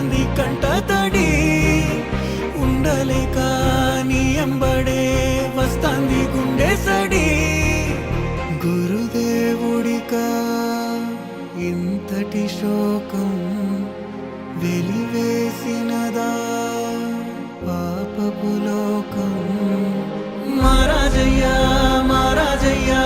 వస్తాంది కంట తడి ఉండలేక నీ ఎంబడే వస్తాంది గుండె సడి గురుదేవుడికా ఇంతటి శోకం వెలివేసినదా పాపపు లోకం మహారాజయ్యా మహారాజయ్యా